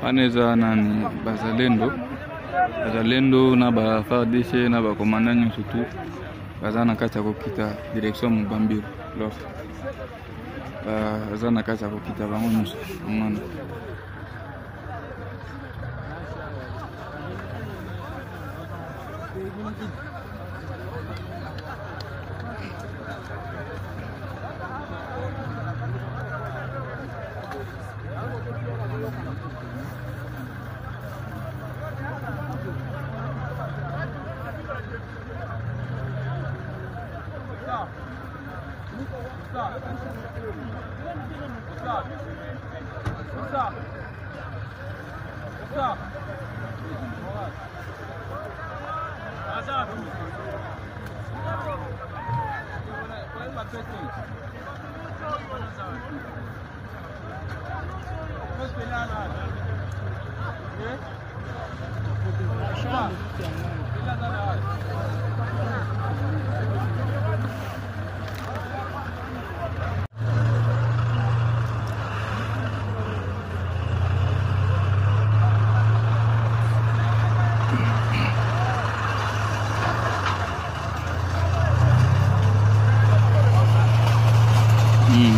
Aneza nani bazalendo na ba FARDC na ba commandant surtout bazana kata ko kita direction Mubambiru alors bazana kata ko kita bango nyuso ngana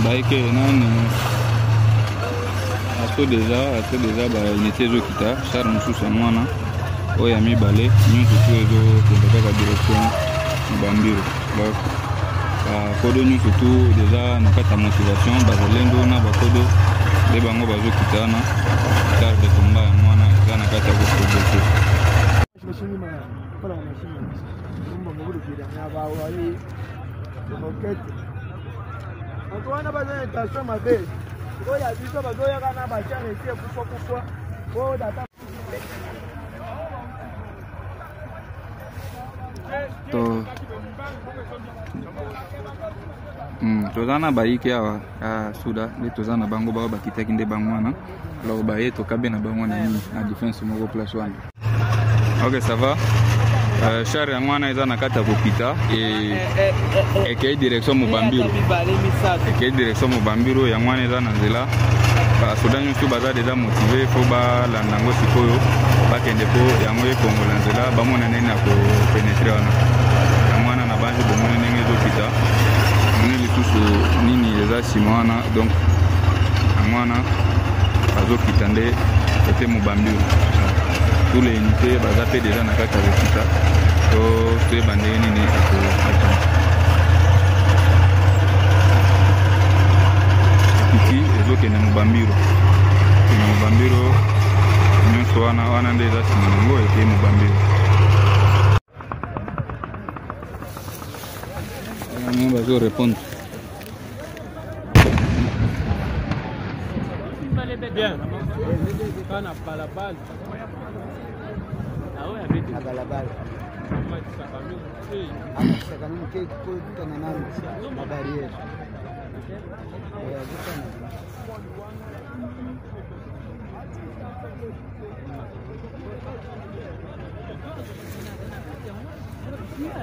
baike nani aso deja ba unité zo kita char mususu mwana oya mibale nyonso tu ezo kende kaka direction Mubambiru donc kodo nyonso tu deja na kata motivation bazalendo na bakodo de bango bazo kitana char de combat ya mwana eza na kata ko progresser Antoine bazana intention mabe. Oya biso bazoya kana bachana esi kufa. O data. Tozana baiki awa suda le tozana bango ba bakitaki nde bango wana. Alors baye to kabe na bango na defense moko place wana. OK, ça va. Char ya mwana eza na kata kopita et direction Mubambiru. Direction Mubambiru ya mwana eza na nzela. Ba soda nyonso baza deja motivé fo ba landango sikoyo bakende po yango ekongola nzela bamona nini na ko pénétrer wana. Ya mwana na banzi bomona ndenge ezopita. Moni lisusu nini eza sima wana donc ya mwana azopita nde côté Mubambiru. Tous les unités baza pe déjà na kata kopita to te bandeni ni ko ata iki ezoke na Mubambiru nyonso wana nde eza sima nango eke Mubambiru wana bazo répondre bien kana balabala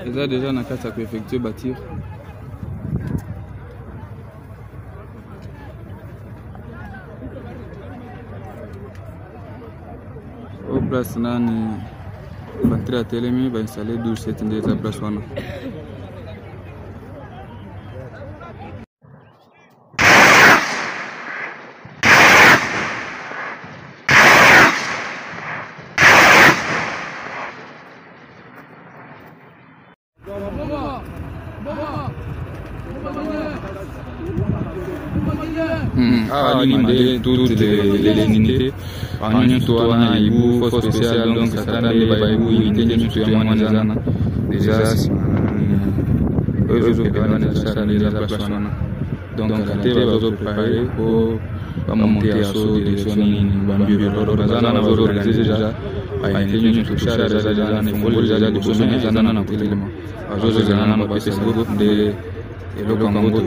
eza deja na kati ya koeffectue batir au place nani batterie telemi ba installer 12 set nde za place wana toutes les unités en toi na ibu force spéciale donc ça t'a les baïbou unité nous sur moi zana déjà eux autres dans ça déjà place donc raté va se préparer pour monter à saut direction Mubambiru bazana na organiser déjà unité nous sur ça déjà na fongolo déjà de besoin zana na tellement azo zana na pesa ngo de le Congo